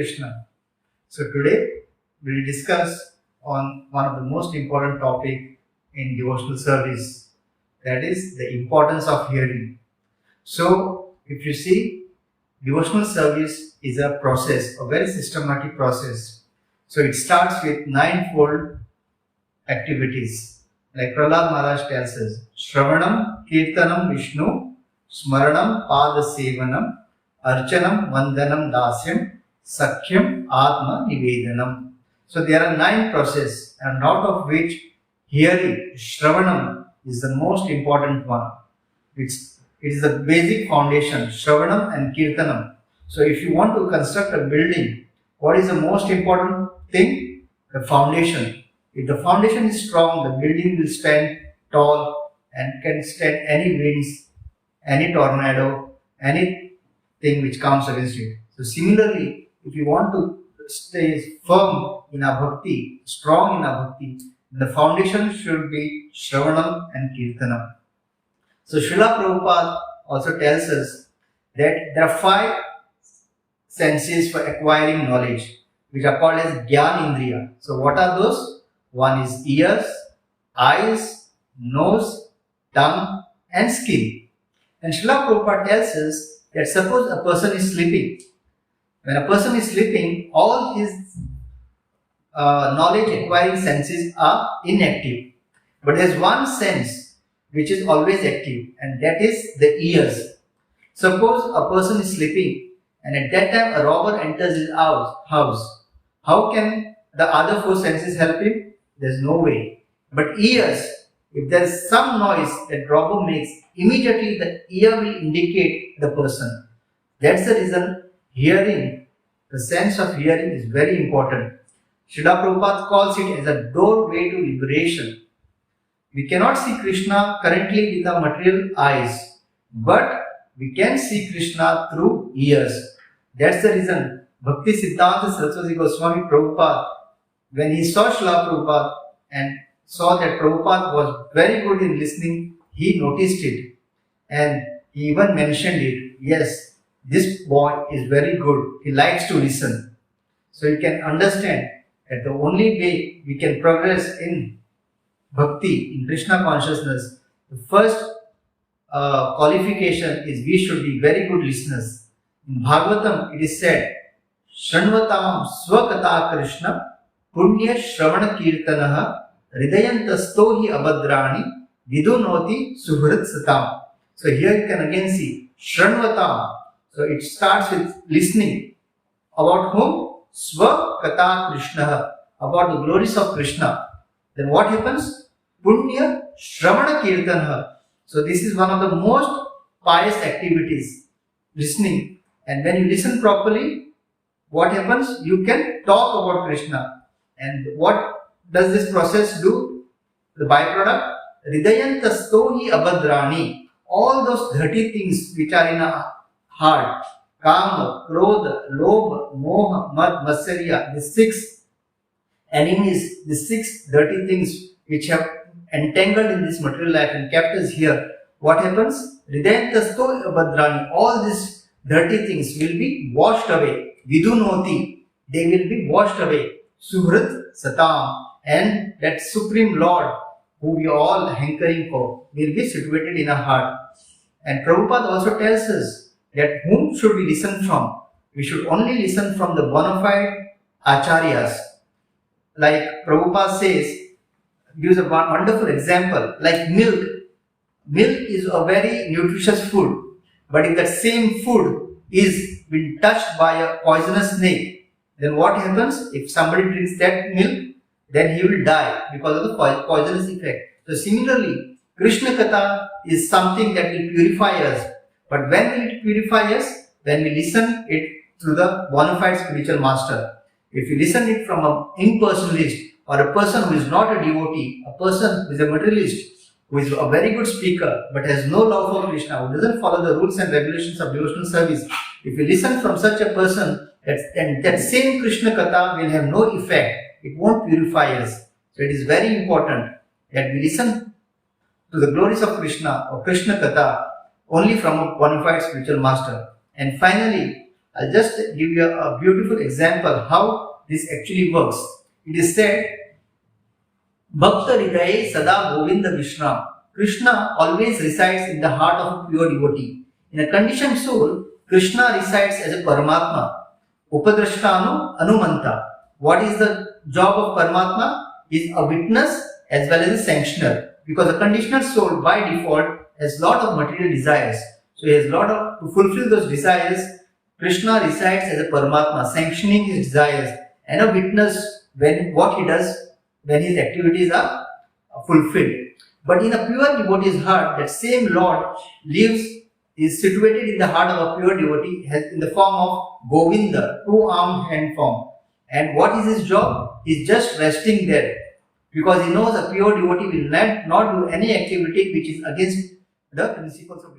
Krishna. So today we will discuss on one of the most important topic in devotional service, that is the importance of hearing. So if you see, devotional service is a process, a very systematic process. So it starts with ninefold activities. Like Prahlad Maharaj tells us, Shravanam, Kirtanam, Vishnu, Smaranam, Pada Sevanam, Archanam, Vandanam, Dasyam, Sakhyam, Atma, Nivedanam. So there are 9 processes, and out of which hearing, Shravanam, is the most important one. It is the basic foundation, Shravanam and Kirtanam. So if you want to construct a building, what is the most important thing? The foundation. If the foundation is strong, the building will stand tall and can stand any winds, any tornado, anything which comes against it. So similarly, if you want to stay firm in our bhakti, strong in our bhakti, the foundation should be Shravanam and Kirtanam. So Srila Prabhupada also tells us that there are 5 senses for acquiring knowledge, which are called as Gyan-Indriya. So what are those? One is ears, eyes, nose, tongue and skin. And Srila Prabhupada tells us that suppose a person is sleeping. When a person is sleeping, all his knowledge acquiring senses are inactive. But there is one sense which is always active, and that is the ears. Suppose a person is sleeping and at that time a robber enters his house. How can the other 4 senses help him? There's no way. But ears, if there is some noise that robber makes, immediately the ear will indicate the person. That's the reason hearing, the sense of hearing is very important. Srila Prabhupada calls it as a doorway to liberation. We cannot see Krishna currently with our material eyes, but we can see Krishna through ears. That's the reason Bhakti Siddhanta Saraswati Goswami Prabhupada, when he saw Srila Prabhupada and saw that Prabhupada was very good in listening, he noticed it and he even mentioned it. Yes, this boy is very good. He likes to listen. So you can understand that the only way we can progress in bhakti, in Krishna consciousness, the first qualification is we should be very good listeners. In Bhagavatam it is said, Shranvatam Swakata Krishna Punya Shravana Kirtanaha Hridayantasto hi Abhadrani Vidunoti Suhrit Satam. So here you can again see Shranvatam. So it starts with listening. About whom? Swakata Krishna. About the glories of Krishna. Then what happens? Punya Shravana Kirtanaha. So this is one of the most pious activities, listening. And when you listen properly, what happens? You can talk about Krishna. And what does this process do? The byproduct? Hridayantasto hi abhadrani. All those dirty things which are in our heart, Kama, Krodha, Lobha, Moha, Mad, Matsarya, the 6 enemies, the 6 dirty things which have entangled in this material life and kept us here. What happens? Hridayantasto abhadrani. All these dirty things will be washed away. Vidunoti. They will be washed away. Suhrit Satam. And that Supreme Lord who we are all hankering for will be situated in our heart. And Prabhupada also tells us that whom should we listen from? We should only listen from the bona fide acharyas. Like Prabhupada says, gives a wonderful example, like milk. Milk is a very nutritious food, but if that same food is been touched by a poisonous snake, then what happens? If somebody drinks that milk, then he will die because of the poisonous effect. So similarly, Krishna Katha is something that will purify us. But when will it purify us? When we listen it through the bona fide spiritual master. If you listen it from an impersonalist or a person who is not a devotee, a person who is a materialist, who is a very good speaker but has no love for Krishna, who doesn't follow the rules and regulations of devotional service, if you listen from such a person, that same Krishna Katha will have no effect. It won't purify us. So it is very important that we listen to the glories of Krishna or Krishna Katha only from a bona fide spiritual master. And finally, I'll just give you a beautiful example how this actually works. It is said, Bhakta Hridaye Sada Govinda Vishram. Krishna always resides in the heart of a pure devotee. In a conditioned soul, Krishna resides as a Paramatma. Upadrashtanu Anumanta. What is the job of Paramatma? Is a witness as well as a sanctioner. Because a conditional soul by default has lot of material desires. So he has to fulfill those desires. Krishna resides as a Paramatma, sanctioning his desires, and a witness what he does when his activities are fulfilled. But in a pure devotee's heart, that same Lord is situated in the heart of a pure devotee in the form of Govinda, two-armed hand form. And what is his job? He is just resting there. Because he knows a pure devotee will not do any activity which is against the principles of